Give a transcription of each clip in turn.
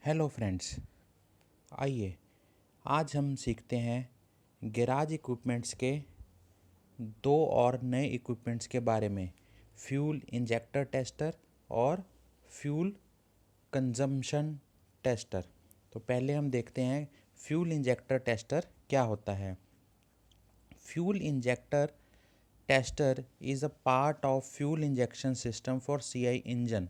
Hello friends, आइए आज हम सीखते हैं गैराज इक्विपमेंट्स के दो और नए इक्विपमेंट्स के बारे में। फ्यूल इंजेक्टर टेस्टर और फ्यूल कंजम्पशन टेस्टर। तो पहले हम देखते हैं फ्यूल इंजेक्टर टेस्टर क्या होता है। Fuel injector tester is a part of fuel injection system for CI engine.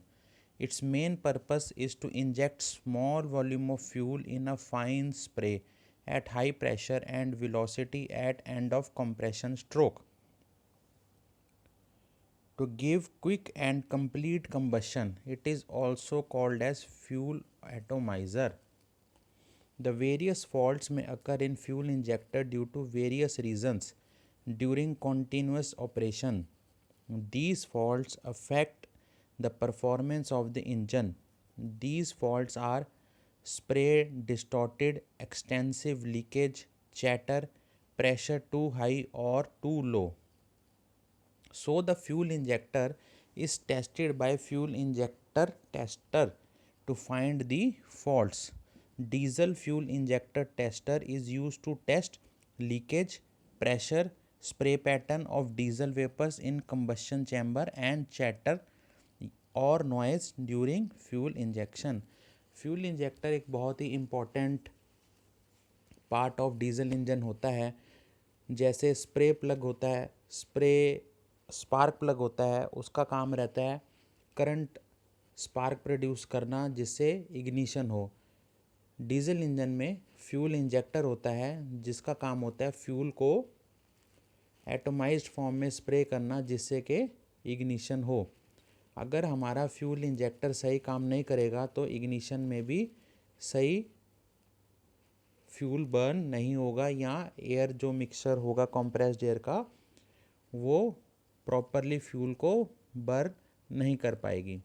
Its main purpose is to inject small volume of fuel in a fine spray at high pressure and velocity at end of compression stroke to give quick and complete combustion. It is also called as fuel atomizer. The various faults may occur in fuel injector due to various reasons during continuous operation. These faults affect the performance of the engine. These faults are spray distorted, extensive leakage, chatter, pressure too high or too low. So the fuel injector is tested by fuel injector tester to find the faults. Diesel fuel injector tester is used to test leakage, pressure, spray pattern of diesel vapors in combustion chamber and chatter or noise during fuel injection. Fuel injector एक बहुत ही important part of diesel engine होता है। जैसे spray plug होता है, spark plug होता है, उसका काम रहता है करंट स्पार्क प्रोड्यूस करना जिससे इग्निशन हो। डीजल इंजन में फ्यूल इंजेक्टर होता है जिसका काम होता है फ्यूल को एटोमाइज्ड फॉर्म में स्प्रे करना जिससे कि इग्निशन हो। अगर हमारा फ्यूल इंजेक्टर सही काम नहीं करेगा तो इग्निशन में भी सही फ्यूल बर्न नहीं होगा या एयर जो मिक्सचर होगा कंप्रेस्ड एयर का वो प्रॉपरली फ्यूल को बर्न नहीं कर पाएगी।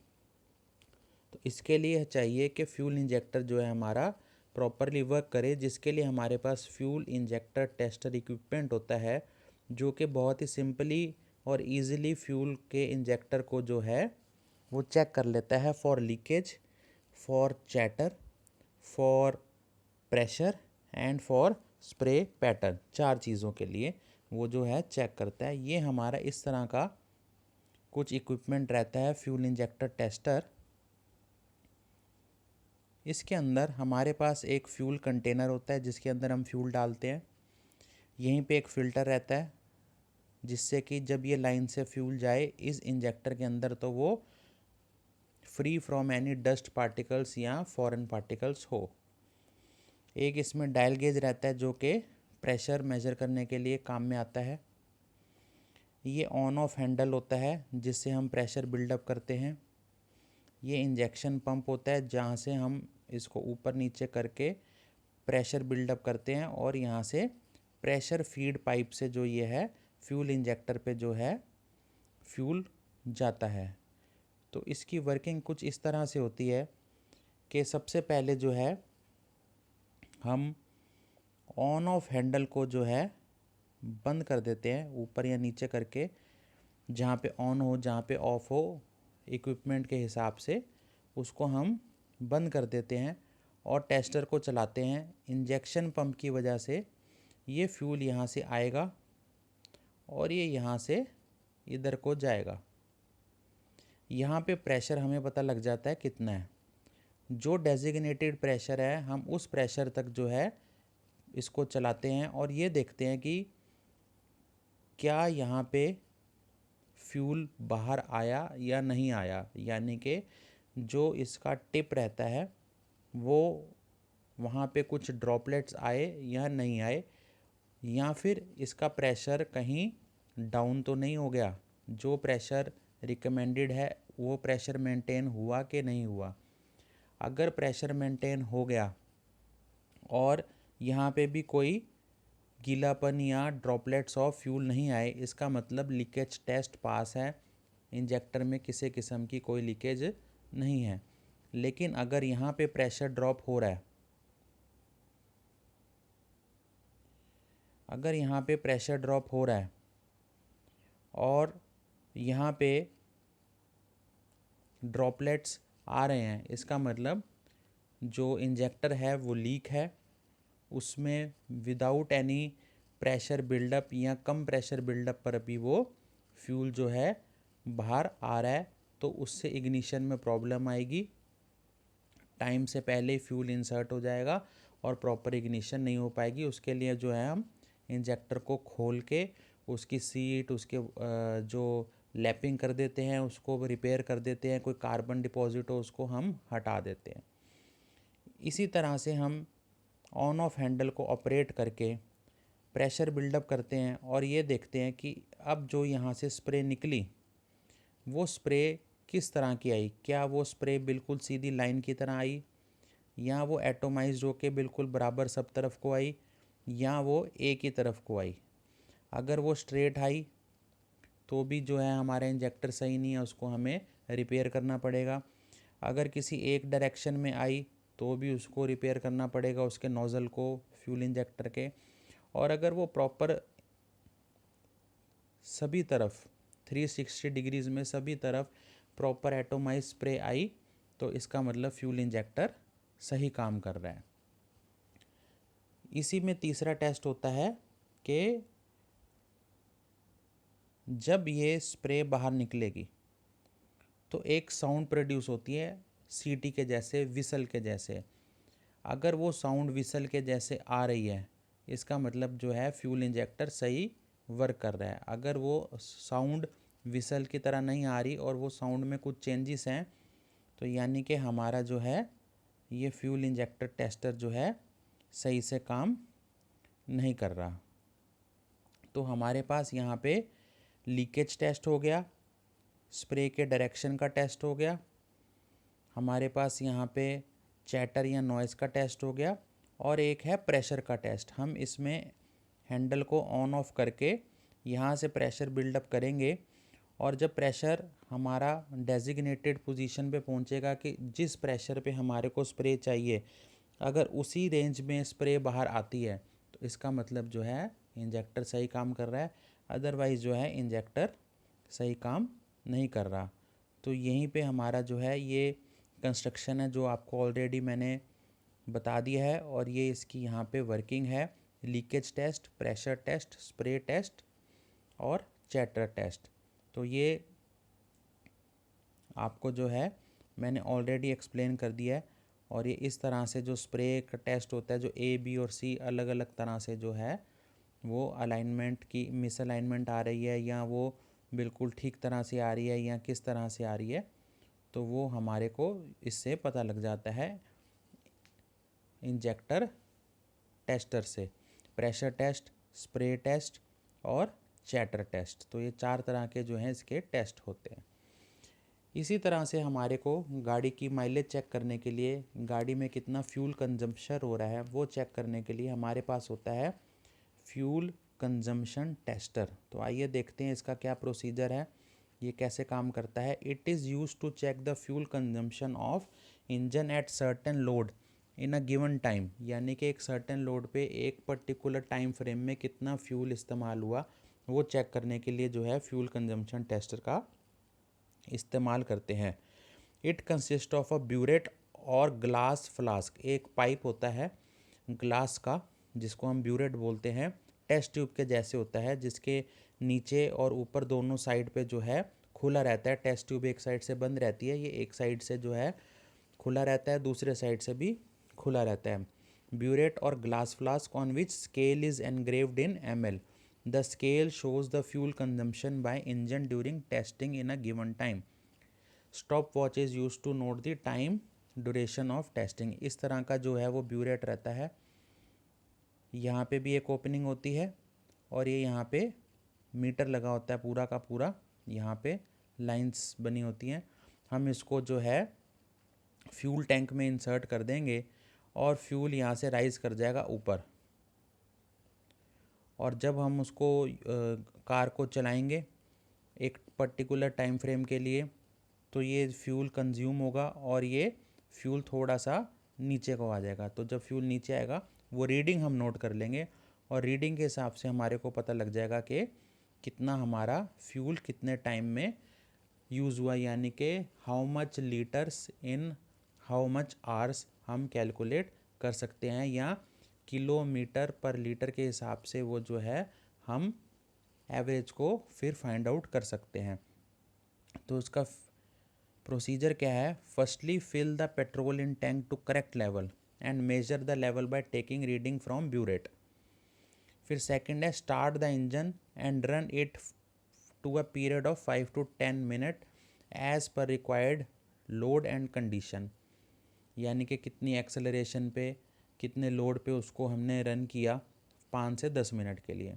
तो इसके लिए चाहिए कि फ्यूल इंजेक्टर जो है हमारा प्रॉपरली वर्क करे, जिसके लिए हमारे पास फ्यूल इंजेक्टर टेस्टर इक्विपमेंट होता है जो कि बहुत ही सिंपली और इजीली फ्यूल के इंजेक्टर को जो है वो चेक कर लेता है for leakage, for chatter, for pressure and for spray pattern. चार चीज़ों के लिए वो जो है चेक करता है। ये हमारा इस तरह का कुछ इक्विपमेंट रहता है फ्यूल इंजेक्टर टेस्टर। इसके अंदर हमारे पास एक फ्यूल कंटेनर होता है जिसके अंदर हम फ्यूल डालते हैं। यहीं पे एक फ़िल्टर रहता है जिससे कि जब ये लाइन से फ्यूल जाए इस इंजेक्टर के अंदर तो वो free from any dust particles या फॉरेन पार्टिकल्स हो। एक इसमें डायल गेज रहता है जो कि प्रेशर मेजर करने के लिए काम में आता है। ये ऑन ऑफ हैंडल होता है जिससे हम प्रेशर बिल्डअप करते हैं। ये इंजेक्शन पंप होता है जहाँ से हम इसको ऊपर नीचे करके प्रेशर बिल्डअप करते हैं और यहाँ से प्रेशर फीड पाइप से जो ये है फ्यूल इंजेक्टर पे जो है फ्यूल जाता है। तो इसकी वर्किंग कुछ इस तरह से होती है कि सबसे पहले जो है हम ऑन ऑफ हैंडल को जो है बंद कर देते हैं ऊपर या नीचे करके, जहाँ पे ऑन हो जहाँ पे ऑफ हो इक्विपमेंट के हिसाब से उसको हम बंद कर देते हैं और टेस्टर को चलाते हैं। इंजेक्शन पंप की वजह से ये फ्यूल यहाँ से आएगा और ये यहाँ से इधर को जाएगा। यहाँ पे प्रेशर हमें पता लग जाता है कितना है। जो डेजिग्नेटेड प्रेशर है हम उस प्रेशर तक जो है इसको चलाते हैं और ये देखते हैं कि क्या यहाँ पे फ्यूल बाहर आया या नहीं आया, यानी कि जो इसका टिप रहता है वो वहाँ पे कुछ ड्रॉपलेट्स आए या नहीं आए, या फिर इसका प्रेशर कहीं डाउन तो नहीं हो गया, जो प्रेशर रिकमेंडेड है वो प्रेशर मेंटेन हुआ कि नहीं हुआ। अगर प्रेशर मेंटेन हो गया और यहाँ पे भी कोई गीलापन या ड्रॉपलेट्स ऑफ फ्यूल नहीं आए, इसका मतलब लीकेज टेस्ट पास है, इंजेक्टर में किसी किस्म की कोई लीकेज नहीं है। लेकिन अगर यहाँ पे प्रेशर ड्रॉप हो रहा है, अगर यहाँ पे प्रेशर ड्रॉप हो रहा है और यहाँ पे ड्रॉपलेट्स आ रहे हैं, इसका मतलब जो इंजेक्टर है वो लीक है, उसमें विदाउट एनी प्रेशर बिल्डअप या कम प्रेशर बिल्डअप पर अभी वो फ्यूल जो है बाहर आ रहा है, तो उससे इग्निशन में प्रॉब्लम आएगी। टाइम से पहले ही फ्यूल इंसर्ट हो जाएगा और प्रॉपर इग्निशन नहीं हो पाएगी। उसके लिए जो है हम इंजेक्टर को खोल के उसकी सीट, उसके जो लैपिंग कर देते हैं, उसको रिपेयर कर देते हैं, कोई कार्बन डिपॉजिट हो उसको हम हटा देते हैं। इसी तरह से हम ऑन ऑफ हैंडल को ऑपरेट करके प्रेशर बिल्डअप करते हैं और ये देखते हैं कि अब जो यहाँ से स्प्रे निकली वो स्प्रे किस तरह की आई। क्या वो स्प्रे बिल्कुल सीधी लाइन की तरह आई, या वो एटोमाइज्ड होके बिल्कुल बराबर सब तरफ को आई, या वो एक ही तरफ को आई। अगर वो स्ट्रेट आई तो भी जो है हमारा इंजेक्टर सही नहीं है, उसको हमें रिपेयर करना पड़ेगा। अगर किसी एक डायरेक्शन में आई तो भी उसको रिपेयर करना पड़ेगा, उसके नोज़ल को, फ्यूल इंजेक्टर के। और अगर वो प्रॉपर सभी तरफ 360 डिग्रीज़ में सभी तरफ प्रॉपर एटोमाइज स्प्रे आई तो इसका मतलब फ्यूल इंजेक्टर सही काम कर रहा है। इसी में तीसरा टेस्ट होता है कि जब ये स्प्रे बाहर निकलेगी तो एक साउंड प्रोड्यूस होती है सीटी के जैसे, विसल के जैसे। अगर वो साउंड विसल के जैसे आ रही है इसका मतलब जो है फ्यूल इंजेक्टर सही वर्क कर रहा है। अगर वो साउंड विसल की तरह नहीं आ रही और वो साउंड में कुछ चेंजेस हैं तो यानी कि हमारा जो है ये फ्यूल इंजेक्टर टेस्टर जो है सही से काम नहीं कर रहा। तो हमारे पास यहाँ पे लीकेज टेस्ट हो गया, स्प्रे के डायरेक्शन का टेस्ट हो गया, हमारे पास यहाँ पे चैटर या नॉइज़ का टेस्ट हो गया, और एक है प्रेशर का टेस्ट। हम इसमें हैंडल को ऑन ऑफ करके यहाँ से प्रेशर बिल्डअप करेंगे और जब प्रेशर हमारा डेजिग्नेटेड पोजीशन पे पहुँचेगा कि जिस प्रेशर पे हमारे को स्प्रे चाहिए, अगर उसी रेंज में स्प्रे बाहर आती है तो इसका मतलब जो है इंजेक्टर सही काम कर रहा है, अदरवाइज़ जो है इंजेक्टर सही काम नहीं कर रहा। तो यहीं पे हमारा जो है ये कंस्ट्रक्शन है जो आपको ऑलरेडी मैंने बता दिया है, और ये इसकी यहाँ पे वर्किंग है। Leakage test, pressure test, spray test और चैटर टेस्ट। तो ये आपको जो है मैंने ऑलरेडी एक्सप्लेन कर दिया है। और ये इस तरह से जो स्प्रे का टेस्ट होता है, जो ए, बी और सी अलग अलग तरह से जो है वो अलाइनमेंट की मिसअलाइनमेंट आ रही है या वो बिल्कुल ठीक तरह से आ रही है या किस तरह से आ रही है, तो वो हमारे को इससे पता लग जाता है इंजेक्टर टेस्टर से। प्रेशर टेस्ट, स्प्रे टेस्ट और चैटर टेस्ट, तो ये 4 तरह के जो हैं इसके टेस्ट होते हैं। इसी तरह से हमारे को गाड़ी की माइलेज चेक करने के लिए, गाड़ी में कितना फ्यूल कंजम्पशन हो रहा है वो चेक करने के लिए हमारे पास होता है फ्यूल कंजम्पशन टेस्टर। तो आइए देखते हैं इसका क्या प्रोसीजर है, ये कैसे काम करता है। It is use to check the fuel consumption of engine at certain load in a given time, यानी कि एक सर्टेन लोड पे एक पर्टिकुलर टाइम फ्रेम में कितना फ्यूल इस्तेमाल हुआ वो चेक करने के लिए जो है फ्यूल कंजम्पशन टेस्टर का इस्तेमाल करते हैं। It consist of a burette और ग्लास फ्लास्क। एक पाइप होता है ग्लास का जिसको हम ब्यूरेट बोलते हैं, टेस्ट ट्यूब के जैसे होता है, जिसके नीचे और ऊपर दोनों साइड पे जो है खुला रहता है। टेस्ट ट्यूब एक साइड से बंद रहती है, ये एक साइड से जो है खुला रहता है, दूसरे साइड से भी खुला रहता है। ब्यूरेट और glass flask on which scale is engraved in ml. The scale shows the fuel consumption by engine during testing in a given time. Stopwatch is used to note the time duration of testing. इस तरह का जो है वो burette रहता है। यहाँ पे भी एक ओपनिंग होती है और ये यहाँ पे मीटर लगा होता है पूरा का पूरा, यहाँ पे लाइंस बनी होती हैं। हम इसको जो है फ्यूल टैंक में इंसर्ट कर देंगे और फ्यूल यहाँ से राइज़ कर जाएगा ऊपर, और जब हम उसको कार को चलाएंगे एक पर्टिकुलर टाइम फ्रेम के लिए तो ये फ्यूल कंज्यूम होगा और ये फ्यूल थोड़ा सा नीचे को आ जाएगा। तो जब फ्यूल नीचे आएगा वो रीडिंग हम नोट कर लेंगे और रीडिंग के हिसाब से हमारे को पता लग जाएगा कि कितना हमारा फ्यूल कितने टाइम में यूज़ हुआ, यानी कि how much litres in how much hours हम कैलकुलेट कर सकते हैं, या किलोमीटर पर लीटर के हिसाब से वो जो है हम एवरेज को फिर फाइंड आउट कर सकते हैं। तो उसका प्रोसीजर क्या है? Firstly fill the petrol in tank to correct level and measure the level by taking reading from burette. फिर सेकंड है start the engine and run it to a period of 5 to 10 minute as per required load and condition, यानी कि कितनी acceleration पे, कितने load पे उसको हमने रन किया 5 से 10 मिनट के लिए।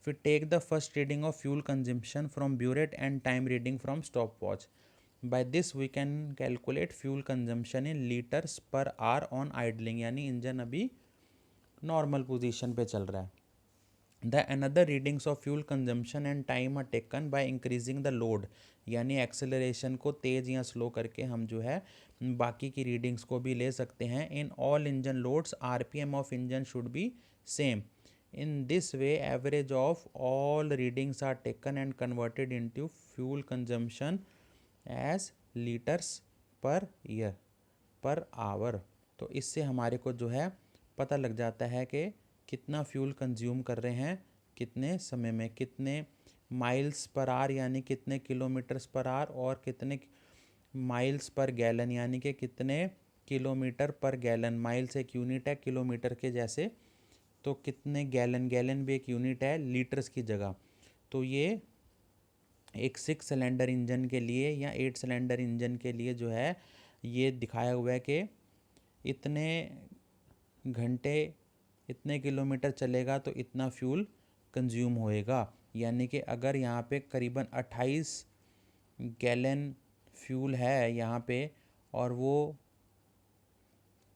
फिर take the first reading of fuel consumption from burette and time reading from stopwatch. By this we can calculate fuel consumption in litres per hour on idling, यानी engine अभी normal position पे चल रहा है। The another readings of fuel consumption and time are taken by increasing the load, यानी acceleration को तेज़ या स्लो करके हम जो है बाकी की रीडिंग्स को भी ले सकते हैं। In all engine loads RPM of engine should be same. In this way average of all readings are taken and converted into fuel consumption as litres per year per hour. तो इससे हमारे को जो है पता लग जाता है कि कितना फ्यूल कंज्यूम कर रहे हैं, कितने समय में, कितने माइल्स पर आवर यानी कितने किलोमीटर्स पर आवर, और कितने माइल्स पर गैलन यानी कि कितने किलोमीटर पर गैलन। माइल्स एक यूनिट है किलोमीटर के जैसे, तो कितने गैलन, गैलन भी एक यूनिट है लीटर्स की जगह। तो ये एक 6 सिलेंडर इंजन के लिए या 8 सिलेंडर इंजन के लिए जो है ये दिखाया हुआ है कि इतने घंटे इतने किलोमीटर चलेगा तो इतना फ्यूल कंज्यूम होएगा। यानी कि अगर यहाँ पे करीबन 28 गैलन फ्यूल है यहाँ पे, और वो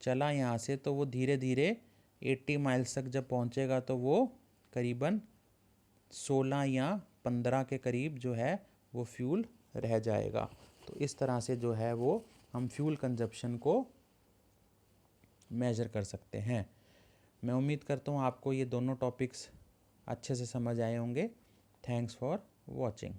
चला यहाँ से, तो वो धीरे धीरे 80 माइल्स तक जब पहुँचेगा तो वो करीबन 16 या 15 के करीब जो है वो फ्यूल रह जाएगा। तो इस तरह से जो है वो हम फ्यूल कंजप्शन को मेजर कर सकते हैं। मैं उम्मीद करता हूँ आपको ये दोनों टॉपिक्स अच्छे से समझ आए होंगे। Thanks for watching.